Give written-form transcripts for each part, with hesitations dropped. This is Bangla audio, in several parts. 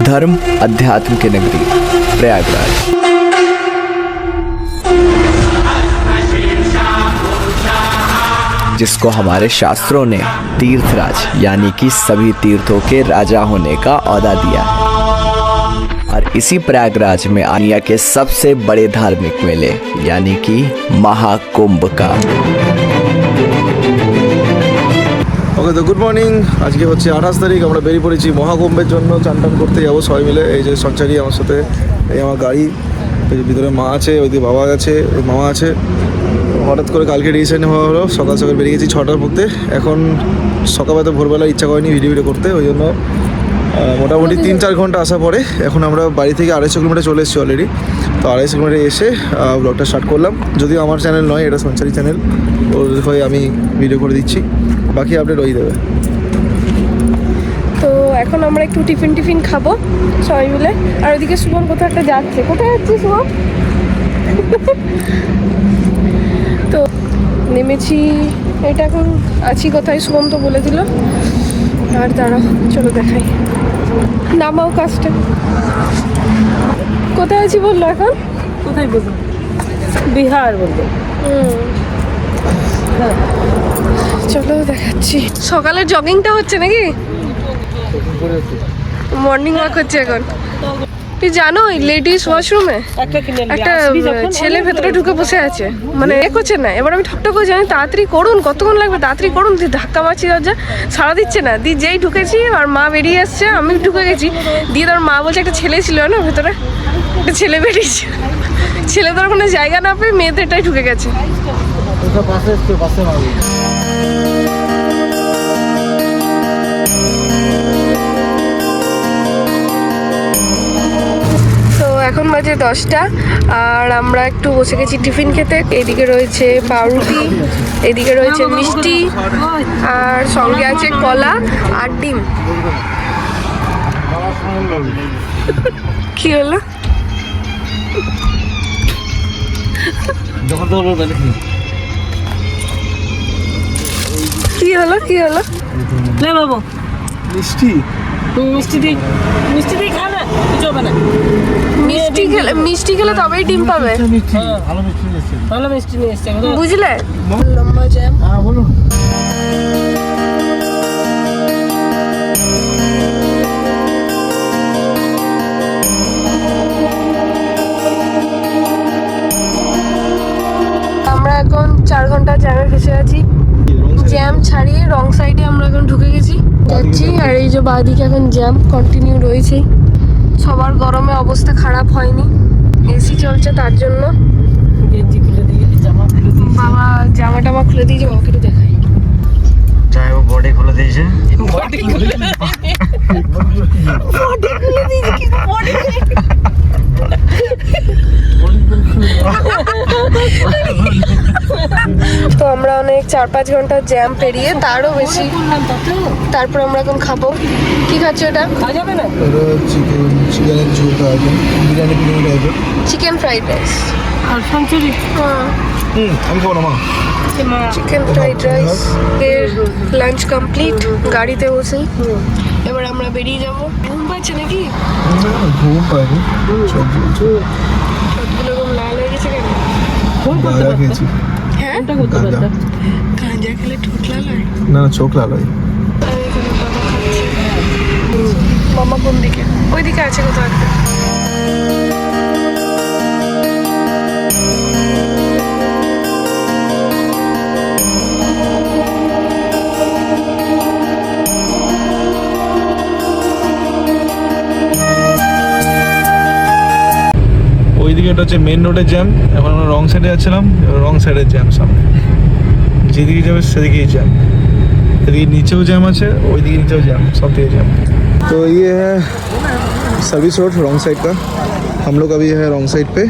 धर्म अध्यात्म की नगरी प्रयागराज। जिसको हमारे शास्त्रों ने तीर्थराज यानी कि सभी तीर्थों के राजा होने का औहदा दिया है। और इसी प्रयागराज में दुनिया के सबसे बड़े धार्मिक मेले यानी कि महाकुंभ का। ওকে তো গুড মর্নিং। আজকে হচ্ছে 28 তারিখ। আমরা বেরিয়ে পড়েছি মহাকুম্ভের জন্য। চান টান করতে যাবো সবাই মিলে। এই যে সঞ্চারী আমার সাথে, এই আমার গাড়ি, এই যে ভিতরে মা আছে, ওইদিকে বাবা আছে, ওই মামা আছে। হঠাৎ করে কালকে ডিসিশন হওয়া হলো, সকাল সকাল বেরিয়ে গেছি 6টার মধ্যে। এখন সকালবেলা ভোরবেলা ইচ্ছা করেনি ভিডিও করতে, ওই জন্য মোটামুটি 3-4 ঘন্টা আসার পরে এখন আমরা বাড়ি থেকে 250 কিলোমিটার চলে এসেছি অলরেডি। তো 250 কিলোমিটার এসে ব্লগটা স্টার্ট করলাম। যদিও আমার চ্যানেল নয়, এটা সঞ্চারী চ্যানেল, ওর হয়ে আমি ভিডিও করে দিচ্ছি, বাকি আপডেট ওই দেবে। তো এখন আমরা একটু টিফিন খাবো সবাই মিলে। আর ওইদিকে শুভম কোথাও একটা যাচ্ছে। কোথায় যাচ্ছি শুভম? তো নেমেছি, এটা এখন আছি কোথায় শুভম তো বলে দিল। আর দাঁড়াও, চলো দেখাই। নামাও কাজটা। কোথায় আছি বললো এখন? কোথায় বলবো? বিহার বলবো। চলো দেখাচ্ছি। সকালের জগিংটা হচ্ছে নাকি? মর্নিং ওয়াক হচ্ছে এখন। তুই জানো ওই লেডিস ওয়াশরুমে একটা ছেলে ভেতরে ঢুকে বসে আছে, মানে এ করছে না। এবার আমি ঠকঠক করে জানি তাড়াতাড়ি করুন, কতক্ষণ লাগবে, তাড়াতাড়ি করুন। দিয়ে ধাক্কা মারছি, দরজা সাড়া দিচ্ছে না। দিয়ে যেই ঢুকেছি আর মা বেরিয়ে আসছে, আমি ঢুকে গেছি। দিয়ে তোর মা বলছে একটা ছেলে ছিল না ভেতরে, একটা ছেলে বেরিয়েছে। ছেলে তোর কোনো জায়গা না পেয়ে মেয়েদেরটাই ঢুকে গেছে। এখন বাজে 10টা আর আমরা একটু বসে গেছি টিফিন খেতে। এদিকে রয়েছে পাউরুটি, এদিকে রয়েছে মিষ্টি, আর সঙ্গে আছে কলা আর ডিম। কি হলো? কি হলো? কি হলো? লে বাবু মিষ্টি মিষ্টি দিয়ে খা না, কিছু হবে না। মিষ্টি খেলে তবেই ডিম পাবে। ভালো মিষ্টি নিয়ে এসছে, বুঝলে? লম্বা জ্যাম। হ্যাঁ বলুন। আমরা এখন 4 ঘন্টা জ্যামে ফেসে আছি। জ্যাম ছাড়িয়ে রং সাইডে আমরা এখন ঢুকে গেছি, যাচ্ছি। আর এই যে বাঁদিকে এখন জ্যাম কন্টিনিউ রয়েছে। সবার গরমে অবস্থা খারাপ হয়নি, এসি চলছে তার জন্য। গেঞ্জি খুলে দিয়ে জামা খুলে দিয়ে বাবা জামা টামা খুলে দিয়েছে, বাবাকে একটু দেখাই। চাই ও বডি খুলে দিয়েছে। বডি খুলে দিয়েছে কি বডি? তো আমরা অনেক 4-5 ঘন্টা জ্যাম পেরিয়ে, তারও বেশি, তারপর আমরা এখন খাবো। কি খাচ্ছ এটা? খাওয়া যাবে না। চিকেনের ঝোল আছে, বিরিয়ানি বিরিয়ানি আছে, চিকেন ফ্রাইড রাইস। আর সঞ্চরি আমি খাবো না মা। চিকেন ফ্রাইড রাইস এর লাঞ্চ কমপ্লিট গাড়িতে বসেই। এবার আমরা বেরিয়ে যাবো। ঘুম পাচ্ছে নাকি? ঘুম পাইনি, ঠোঁটগুলো এরকম লাল হয়ে গেছে কেন? ফোন করতে পারতে। হ্যাঁ, ফোনটা করতে পারতে। গাঁজা খেলে ঠোঁট লাল হয়? না চোখ লাল হয়। আর এখানে বাবা খাচ্ছে। মামা কোন দিকে? ওইদিকে আছে কোথাও একটা। ওইদিকে এটা হচ্ছে মেন রোডের জ্যাম। এখন আমরা রং সাইডে যাচ্ছিলাম, রং সাইডের জ্যাম সামনে। যেদিকে যাবে সেদিকেই জ্যাম। এদিকে नीचेও জ্যাম আছে, ওইদিকে नीचेও জ্যাम, सब दिए জ্যাम। तो ये है सर्विस रोड रॉन्ग साइड का। हम लोग अभी है रॉन्ग साइड पे,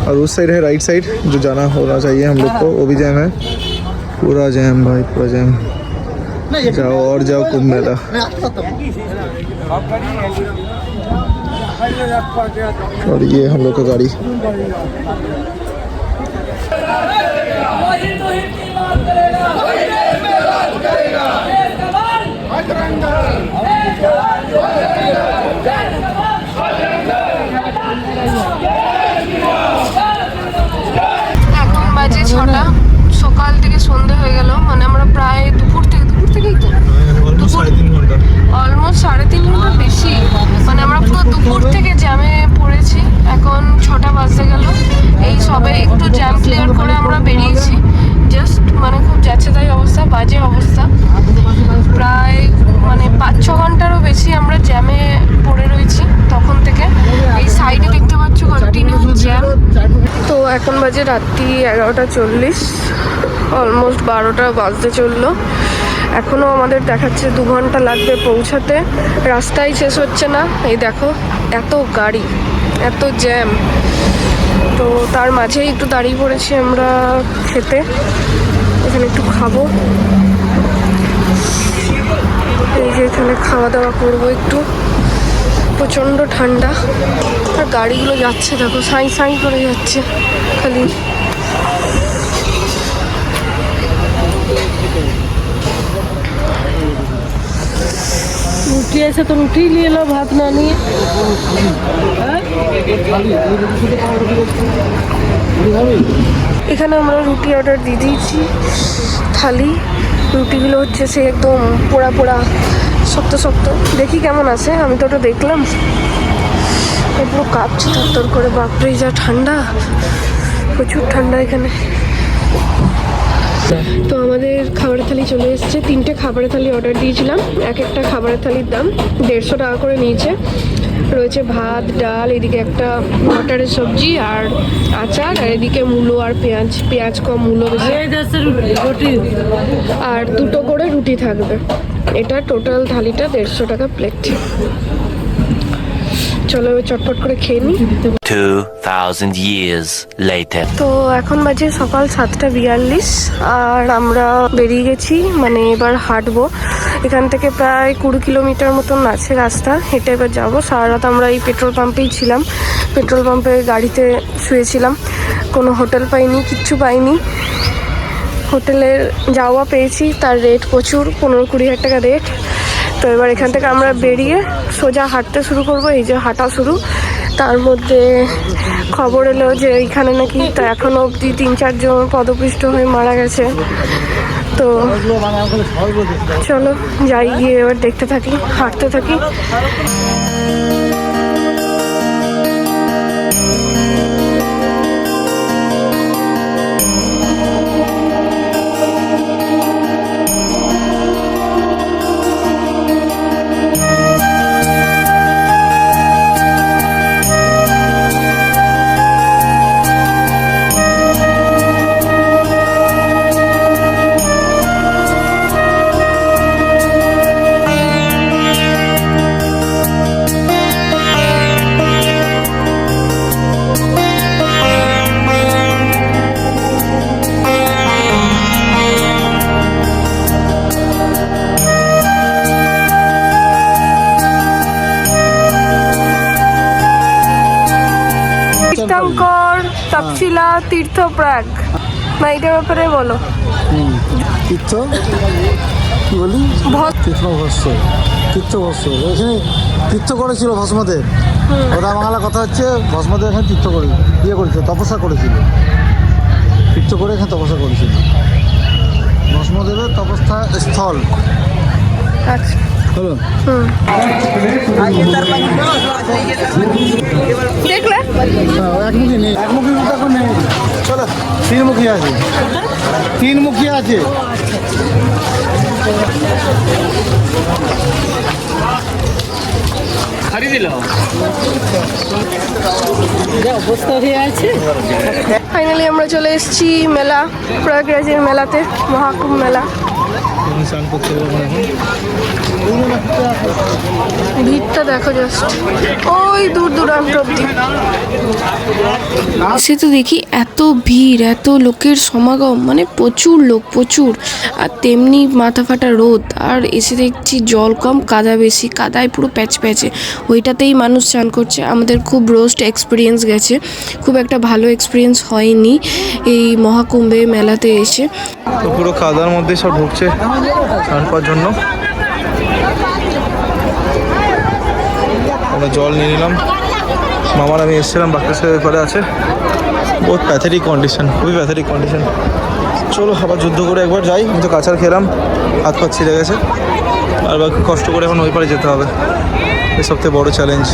और उस साइड है राइट साइड जो जाना होना चाहिए हम लोग को, वो भी जैम है। पूरा जैम भाई, पूरा जैम। जाओ और जाओ कुंभ मेला। और ये हम लोग का गाड़ी। 6টা, সকাল থেকে সন্ধে হয়ে গেল, মানে আমরা প্রায় দুপুর থেকেই তো অলমোস্ট 3.5 ঘন্টা বেশি, মানে আমরা পুরো দুপুর থেকে জ্যামে পড়েছি। এখন 6টা বাজতে গেল, এই সবে একটু জ্যাম ক্লিয়ার করে আমরা বেরিয়েছি। জাস্ট মানে খুব যাচ্ছে তাই অবস্থা, বাজে অবস্থা। প্রায় মানে 5-6 ঘন্টারও বেশি আমরা জ্যামে পড়ে রয়েছি তখন থেকে। এই সাইডে দেখতে পাচ্ছ কন্টিনিউ জ্যাম। তো এখন বাজে রাত্রি 11:40, অলমোস্ট 12টা বাজতে চললো। এখনও আমাদের দেখাচ্ছে 2 ঘন্টা লাগবে পৌঁছাতে, রাস্তাই শেষ হচ্ছে না। এই দেখো এত গাড়ি, এত জ্যাম। তো তার মাঝেই একটু দাঁড়িয়ে পড়েছি আমরা খেতে, এখানে একটু খাবো। এই যে এখানে খাওয়া দাওয়া করবো একটু। প্রচণ্ড ঠান্ডা, আর গাড়িগুলো যাচ্ছে দেখো সাই সাই করে যাচ্ছে খালি। রুটি আছে তো রুটি নিয়ে এলো, ভাত না নিয়ে। এখানে আমরা রুটি অর্ডার দিয়ে দিয়েছি, থালি। রুটিগুলো হচ্ছে সে একদম পোড়া পোড়া, শক্ত শক্ত। দেখি কেমন আছে, আমি তো ওটা দেখলাম। পুরো কাঁপছে থরথর করে, বাপরে যা ঠান্ডা, প্রচুর ঠান্ডা এখানে। তো আমাদের খাবারের থালি চলে এসেছে। 3টে খাবারের থালি অর্ডার দিয়েছিলাম, এক একটা খাবারের থালির দাম 150 টাকা করে নিয়েছে। রয়েছে ভাত, ডাল, এদিকে একটা মটরের সবজি আর আচার, আর এদিকে মূলো আর পেঁয়াজ কম, মূলো বেশি, রুটি আর 2টো করে রুটি থাকবে। এটা টোটাল থালিটা 150 টাকা প্লেট। চলো চটপট করে খেয়ে নিই। 2000 years later. তো এখন বাজে সকাল 7:42, আর আমরা বেরিয়ে গেছি, মানে এবার হাঁটবো। এখান থেকে প্রায় 20 কিলোমিটার মতন আছে রাস্তা, হেঁটে এবার যাবো। সারা রাত আমরা এই পেট্রোল পাম্পেই ছিলাম, পেট্রোল পাম্পে গাড়িতে শুয়েছিলাম। কোনো হোটেল পাইনি, কিচ্ছু পাইনি। হোটেলের যাওয়া পেয়েছি, তার রেট প্রচুর, 15-20 হাজার টাকা রেট। তো এবার এখান থেকে আমরা বেরিয়ে সোজা হাঁটতে শুরু করবো। এই যে হাঁটা শুরু, তার মধ্যে খবর এলো যে এইখানে নাকি তো এখনো অবধি 3-4 জন পদপিষ্ট হয়ে মারা গেছে। তো চলো যাই, গিয়ে এবার দেখতে থাকি, হাঁটতে থাকি। তীর্থঙ্কর, তপশিলা, তীর্থপ্রাগ, না এটার ব্যাপারে বলো। তীর্থ কি বলি, তীর্থভস্য, তীর্থভস্য। এখানে তীর্থ করেছিল ভস্মদেব। ওটা বাংলা কথা হচ্ছে ভস্মদেব এখানে তীর্থ করে ইয়ে করেছিল, তপস্যা করেছিল। তীর্থ করে এখানে তপস্যা করেছিল, ভস্মদেবের তপস্যা স্থল। আচ্ছা, হলো দেখলে একমুখী নেই, একমুখী এখন নেই। চলো, 3মুখী আছে, 3মুখী আছে। অবস্থা হয়ে আছে। ফাইনালি আমরা চলে এসেছি মেলা, প্রয়াগরাজের মেলাতে, মহাকুম্ভ মেলা। ভিড়টা দেখো জাস্ট, ওই দূর দূরান্ত অব্দি। সে তো দেখি এত ভিড়, এত লোকের সমাগম, মানে প্রচুর লোক, প্রচুর। আর তেমনি মাথা ফাটা রোদ, আর এসে দেখছি জল কম, কাদা বেশি, কাদায় পুরো প্যাচ প্যাচে, ওইটাতেই মানুষ স্নান করছে। আমাদের খুব রোস্ট এক্সপিরিয়েন্স গেছে, খুব একটা ভালো এক্সপিরিয়েন্স হয়নি এই মহাকুম্ভে মেলাতে এসে। তো পুরো কাদার মধ্যে সব ঢুকছে স্নান করার জন্য। আমরা জল নিয়ে নিলাম, মামার আমি এসেছিলাম, বাক্যেশ্বর ঘরে আছে, বহুত প্যাথেটিক কন্ডিশন, খুবই প্যাথেটিক কন্ডিশন। চলো আবার যুদ্ধ করে একবার যাই, আমি তো কাঁচার খেলাম, হাত পাত ছিঁড়ে গেছে, আর বাকি কষ্ট করে এখন ওই পারে যেতে হবে, এই সবথেকে বড় চ্যালেঞ্জ,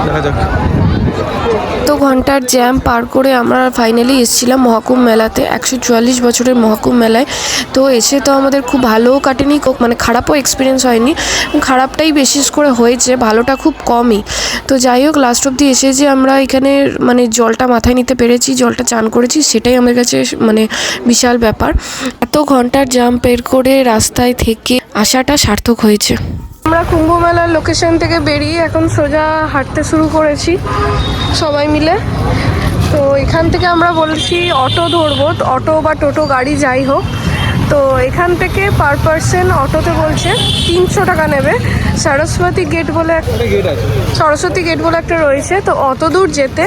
দেখা যাক। তো ঘন্টার জ্যাম পার করে আমরা ফাইনালি এসেছিলাম মহাকুম্ভ মেলাতে, 144 বছরের মহাকুম্ভ মেলায়। তো এসে তো আমাদের খুব ভালোও কাটেনি, মানে খারাপও এক্সপিরিয়েন্স হয়নি, খারাপটাই বিশেষ করে হয়েছে, ভালোটা খুব কমই। তো যাই হোক, লাস্ট অবধি এসে যে আমরা এখানে মানে জলটা মাথায় নিতে পেরেছি, জলটা চান করেছি, সেটাই আমার কাছে মানে বিশাল ব্যাপার। এত ঘন্টার জ্যাম বের করে রাস্তায় থেকে আসাটা সার্থক হয়েছে। আমরা কুম্ভ মেলার লোকেশন থেকে বেরিয়ে এখন সোজা হাঁটতে শুরু করেছি সবাই মিলে। তো এখান থেকে আমরা বলছি অটো ধরবো, অটো বা টোটো গাড়ি যাই হোক। তো এখান থেকে পার পার্সন অটোতে বলছে 300 টাকা নেবে। সরস্বতী গেট বলে সরস্বতী গেট বলে একটা রয়েছে, তো অত দূর যেতে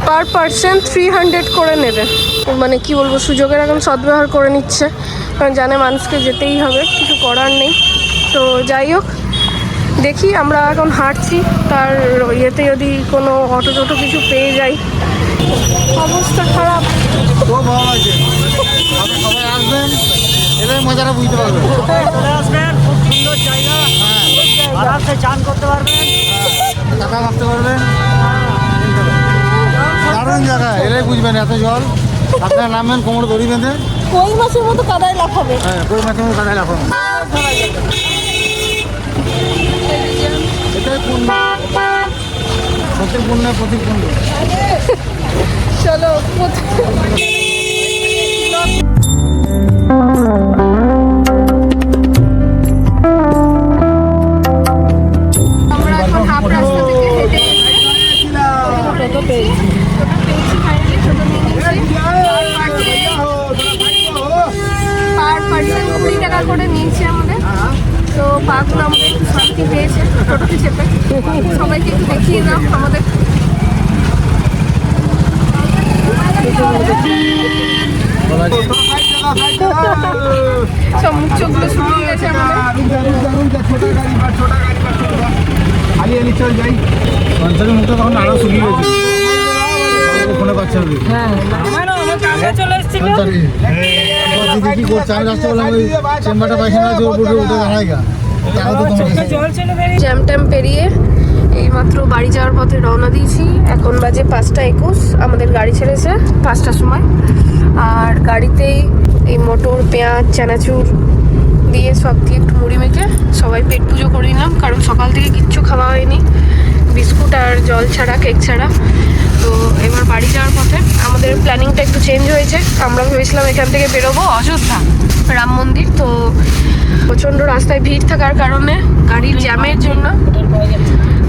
পার পার্সন 300 করে নেবে। মানে কি বলবো, সুযোগের এখন সদ্ব্যবহার করে নিচ্ছে, কারণ জানে মানুষকে যেতেই হবে, কিছু করার নেই। তো যাই হোক, দেখি আমরা এখন হাঁটছি, তার ইয়েতে যদি কোনো অটো টোটো কিছু পেয়ে যাই। অবস্থা খারাপ, খুব ভালো লাগছে, আপনি সবাই আসবেন, এবার মজাটা বুঝতে পারবেন। আসবেন, খুব সুন্দর জায়গা, আরামসে চান করতে পারবেন, টাকা ভাবতে পারবেন, দারুণ জায়গা, এটাই বুঝবেন। এত জল, আপনারা নামবেন কোমর দড়ি বেঁধে, কই মাছের মতো কাদায় লাফাবে। হ্যাঁ কই মাছের মতো কাটায় রাখুন, এটাই পূর্ণ, সত্যি পূর্ণ, প্রতীক পূর্ণ। চলো। আমরা এখন হাফ রাস্তা থেকে হেঁটে টোটো পেয়েছি, ফাইনালি টোটো নিয়ে নিয়েছি। পার পার্সন 20 টাকা করে নিয়েছে আমাদের। তো পাগুলো আমাদের একটু শান্তি পেয়েছে টোটোতে চেপে। সবাইকে একটু দেখিয়ে দাও আমাদের। সব মুখ চোখগুলো শুকিয়ে গেছে চলে এসেছিল জ্যাম ট্যাম পেরিয়ে এইমাত্র বাড়ি যাওয়ার পথে রওনা দিয়েছি। এখন বাজে 5:21, আমাদের গাড়ি ছেড়েছে 5টার সময়। আর গাড়িতেই এই মটর, পেঁয়াজ, চানাচুর দিয়ে সব দিয়ে একটু মুড়ি মেখে সবাই পেট পুজো করে নিলাম, কারণ সকাল থেকে কিচ্ছু খাওয়া হয়নি, বিস্কুট আর জল ছাড়া, কেক ছাড়া। তো এবার বাড়ি যাওয়ার পথে আমাদের প্ল্যানিংটা একটু চেঞ্জ হয়েছে। আমরা ভেবেছিলাম এখান থেকে বেরোবো অযোধ্যা রাম মন্দির, তো প্রচণ্ড রাস্তায় ভিড় থাকার কারণে গাড়ির জ্যামের জন্য,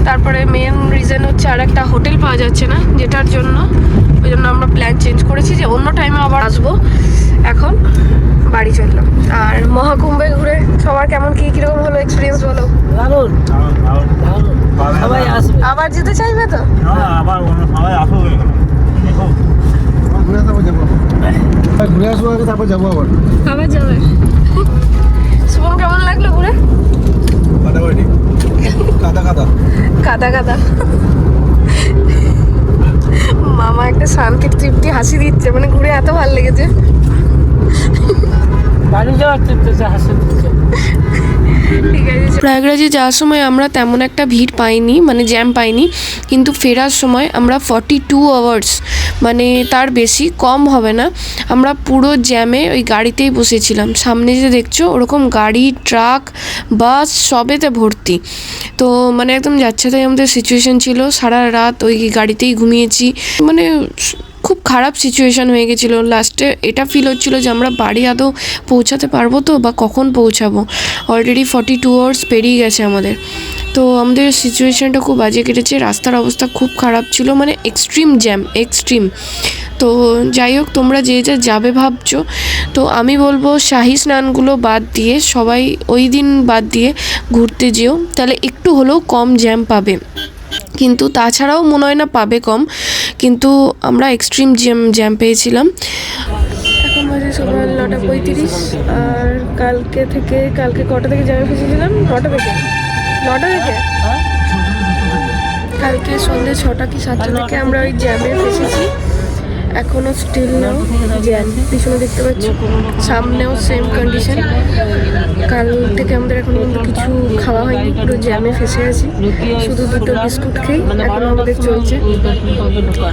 তারপরে মেন রিজন হচ্ছে আর একটা হোটেল পাওয়া যাচ্ছে না, যেটার জন্য ওই জন্য আমরা প্ল্যান চেঞ্জ করেছি যে অন্য টাইমে আবার আসবো। এখন বাড়ি চললাম। আর মহাকুম্ভে ঘুরে সবার কেমন কীরকম হলো এক্সপিরিয়েন্স বলো? দারুণ, সবাই আসবে, আবার যেতে চাইবে তো? আবার সবাই আসবে, ঘুরে আসবো আগে, তারপর যাবো আবার। আবার যাবে। শুভম কেমন লাগলো ঘুরে? ফাটাফাটি, কাদা কাদা কাদা কাদা। মামা একটা শান্তির তৃপ্তি হাসি দিচ্ছে, মানে ঘুরে এত ভালো লেগেছে। বাড়ি যাওয়ার তৃপ্তিতে হাসি দিচ্ছে। প্রয়াগরাজে যাওয়ার সময় আমরা তেমন একটা ভিড় পাইনি, মানে জ্যাম পাইনি, কিন্তু ফেরার সময় আমরা 42 আওয়ার্স, মানে তার বেশি কম হবে না, আমরা পুরো জ্যামে ওই গাড়িতেই বসেছিলাম। সামনে যে দেখছো ওরকম গাড়ি, ট্রাক, বাস সবেতে ভর্তি। তো মানে একদম যাচ্ছে তাই আমাদের সিচুয়েশান ছিল, সারা রাত ওই গাড়িতেই ঘুমিয়েছি, মানে খুব খারাপ সিচুয়েশান হয়ে গেছিলো। লাস্টে এটা ফিল হচ্ছিলো যে আমরা বাড়ি আদৌ পৌঁছাতে পারবো তো, বা কখন পৌঁছাবো। অলরেডি 42 আওয়ার্স পেরিয়ে গেছে আমাদের। তো আমাদের সিচুয়েশানটা খুব বাজে কেটেছে, রাস্তার অবস্থা খুব খারাপ ছিল, মানে এক্সট্রিম জ্যাম, এক্সট্রিম। তো যাই হোক, তোমরা যে যা যাবে ভাবছো, তো আমি বলবো শাহী স্নানগুলো বাদ দিয়ে, সবাই ওই দিন বাদ দিয়ে ঘুরতে যেও, তাহলে একটু হলেও কম জ্যাম পাবে। কিন্তু তাছাড়াও মনে হয় না পাবে কম, কিন্তু আমরা এক্সট্রিম জ্যাম পেয়েছিলাম। এখন বাজে সকাল 9:35। আর কালকে কটা থেকে জ্যামে ফেসেছিলাম? 9টা থেকে কালকে সন্ধ্যে 6টা কি 7টা থেকে আমরা ওই জ্যামে ফেসেছি, এখনো স্টিল নাও জ্যাম। পিছনে দেখতে পাচ্ছ, সামনেও সেম কন্ডিশন। কাল থেকে আমাদের এখন পর্যন্ত কিছু খাওয়া হয়নি, পুরো জ্যামে ফেসে আছি। শুধু 2টো বিস্কুট খেয়ে এখন আমাদের চলছে।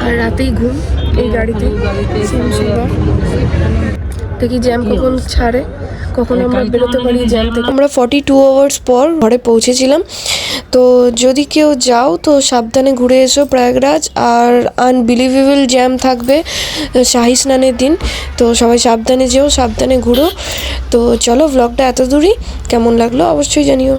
আর রাতেই ঘুম এই গাড়িতে, সেম সুন্দর। দেখি জ্যাম কখন ছাড়ে, কখন আমরা বেরোতে পারি জ্যাম থেকে। আমরা 42 আওয়ার্স পর ঘরে পৌঁছেছিলাম। তো যদি কেউ যাও তো সাবধানে ঘুরে এসো প্রয়াগরাজ। আর আনবিলিভেবল জ্যাম থাকবে শাহী স্নানের দিন, তো সবাই সাবধানে যেও, সাবধানে ঘুরো। তো চলো, ব্লগটা এত দূরই। কেমন লাগলো অবশ্যই জানিও।